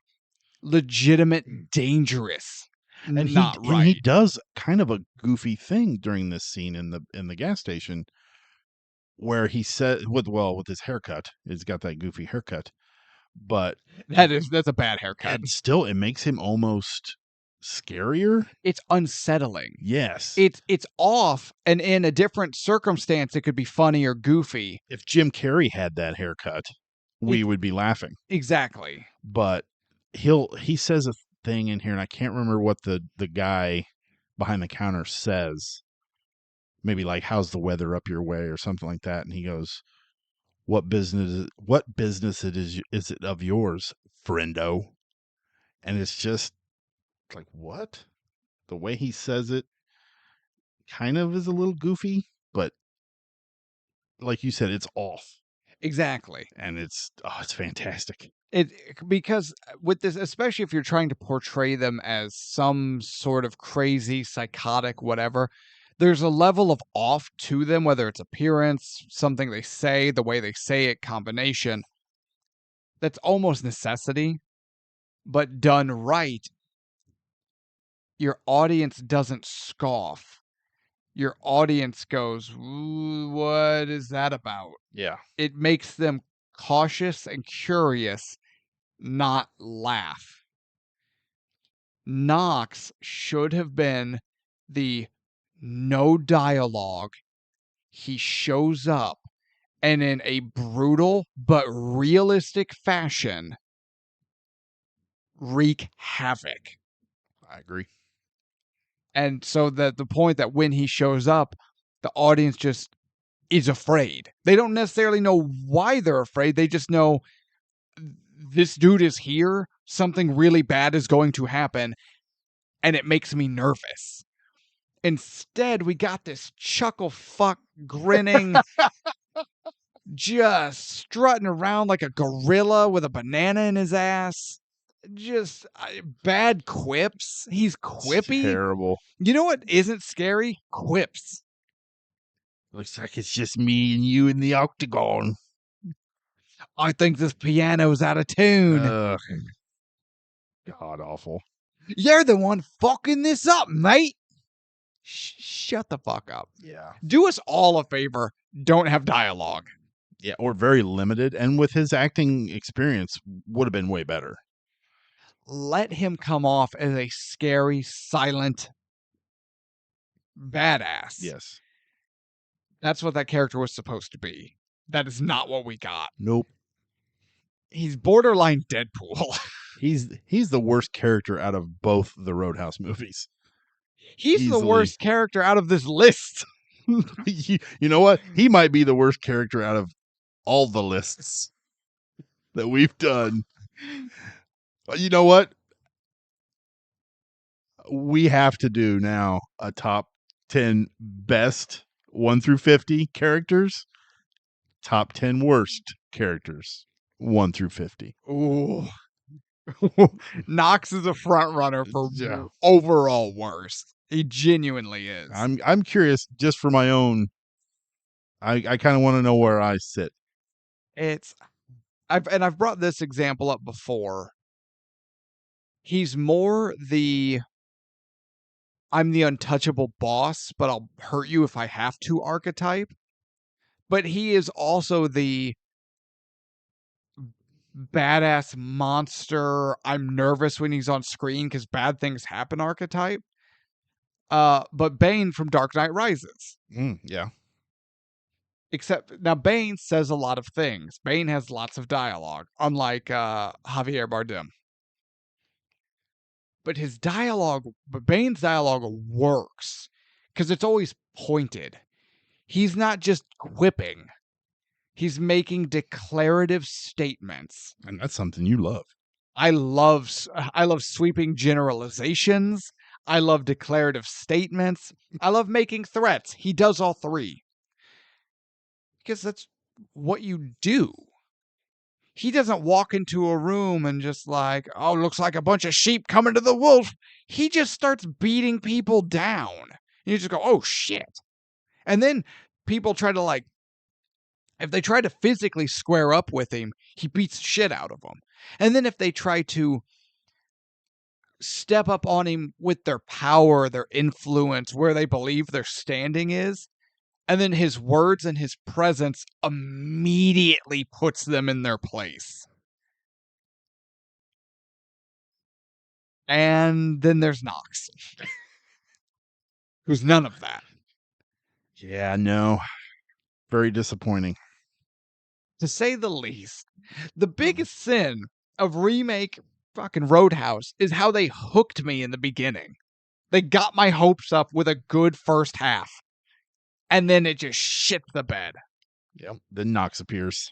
legitimate dangerous And not he right. and he does kind of a goofy thing during this scene in the gas station where he said with his haircut. He's got that goofy haircut. But That's a bad haircut. and still it makes him almost scarier. It's unsettling. Yes. It's off, and in a different circumstance it could be funny or goofy. If Jim Carrey had that haircut, we would be laughing. Exactly. But he says a thing in here, and I can't remember what the guy behind the counter says. Maybe like, how's the weather up your way or something like that. And he goes, what business is it of yours, friendo? And it's just like, what? The way he says it kind of is a little goofy, but like you said, it's off. Exactly. And it's fantastic. Because with this, especially if you're trying to portray them as some sort of crazy, psychotic, whatever, there's a level of off to them, whether it's appearance, something they say, the way they say it, combination. That's almost necessity, but done right, your audience doesn't scoff. Your audience goes, "Ooh, what is that about?" Yeah. It makes them cautious and curious, not laugh. Knox should have been the no dialogue. He shows up and in a brutal but realistic fashion wreak havoc. I agree. And so that the point that when he shows up, the audience just is afraid. They don't necessarily know why they're afraid. They just know this dude is here. Something really bad is going to happen. And it makes me nervous. Instead, we got this chuckle fuck grinning, just strutting around like a gorilla with a banana in his ass. Just bad quips. He's quippy. It's terrible. You know what isn't scary? Quips. Looks like it's just me and you in the octagon. I think this piano's out of tune. Ugh. God awful. You're the one fucking this up, mate. Shut the fuck up. Yeah. Do us all a favor. Don't have dialogue. Yeah, or very limited. And with his acting experience, would have been way better. Let him come off as a scary, silent badass. Yes. That's what that character was supposed to be. That is not what we got. Nope. He's borderline Deadpool. He's the worst character out of both the Roadhouse movies. He's the Easily. worst character out of this list. You know what? He might be the worst character out of all the lists that we've done. But you know what? We have to do now a top 10 best 1 through 50 characters, top 10 worst characters 1 through 50. Ooh. Knox is a front runner for Yeah. overall worst. He genuinely is. I'm curious just for my own. I kind of want to know where I sit. I've brought this example up before. He's more the I'm the untouchable boss, but I'll hurt you if I have to archetype. But he is also the badass monster. I'm nervous when he's on screen because bad things happen archetype. But Bane from Dark Knight Rises. Yeah. Except now Bane says a lot of things. Bane has lots of dialogue, unlike Javier Bardem. But Bane's dialogue works because it's always pointed. He's not just quipping. He's making declarative statements. And that's something you love. I love sweeping generalizations. I love declarative statements. I love making threats. He does all three. Because that's what you do. He doesn't walk into a room and just like, oh, looks like a bunch of sheep coming to the wolf. He just starts beating people down. And you just go, oh, shit. And then people try to if they try to physically square up with him, he beats shit out of them. And then if they try to step up on him with their power, their influence, where they believe their standing is, and then his words and his presence immediately puts them in their place. And then there's Knox, who's none of that. Yeah, no. Very disappointing. To say the least. The biggest sin of remake fucking Roadhouse is how they hooked me in the beginning. They got my hopes up with a good first half. And then it just shit the bed. Yep. Then Knox appears.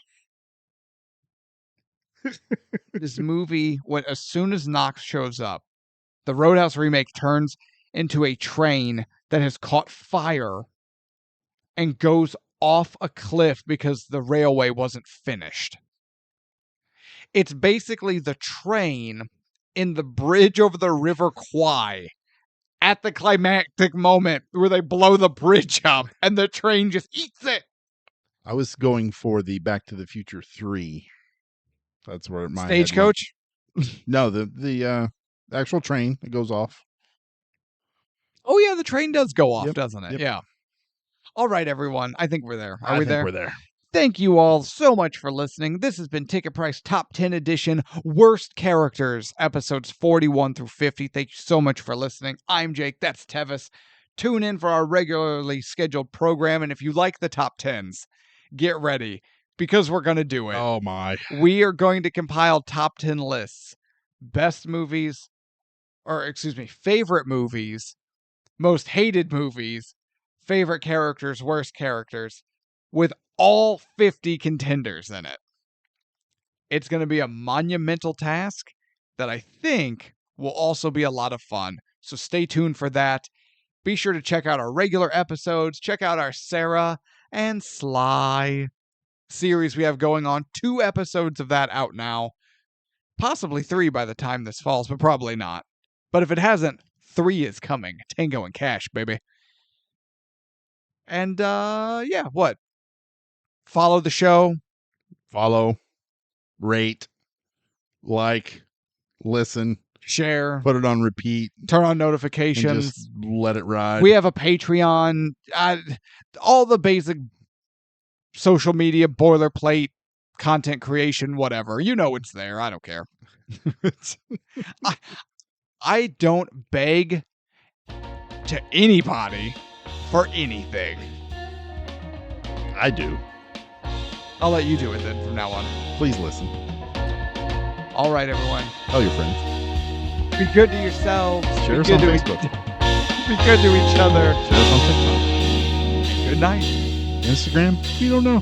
This movie, as soon as Knox shows up, the Roadhouse remake turns into a train that has caught fire and goes off a cliff because the railway wasn't finished. It's basically the train in the bridge over the River Kwai at the climactic moment where they blow the bridge up and the train just eats it. I was going for the Back to the Future 3. That's where my Stagecoach? No, the actual train that goes off. Oh yeah, the train does go off, Yep. doesn't it? Yep. Yeah. All right, everyone. I think we're there. I we think there? We're there. Thank you all so much for listening. This has been Ticket Price Top 10 Edition Worst Characters, episodes 41 through 50. Thank you so much for listening. I'm Jake. That's Tevis. Tune in for our regularly scheduled program. And if you like the top 10s, get ready because we're going to do it. Oh, my. We are going to compile top 10 lists. Favorite movies, most hated movies, favorite characters, worst characters, with all 50 contenders in it. It's going to be a monumental task that I think will also be a lot of fun. So stay tuned for that. Be sure to check out our regular episodes. Check out our Sarah and Sly series we have going on. 2 episodes of that out now. Possibly 3 by the time this falls, but probably not. But if it hasn't, 3 is coming. Tango and Cash, baby. And, what? Follow the show. Follow, rate, like, listen, Share. put it on repeat, Turn on and notifications. just let it ride. We have a Patreon. All the basic social media, boilerplate, content creation, whatever. You know it's there. I don't care. I don't beg to anybody for anything. I do. I'll let you do it then from now on. Please listen. All right, everyone. Tell your friends. Be good to yourselves. Share us Be on good to Facebook. Be good to each other. Share us on TikTok. Good night. Instagram? We don't know.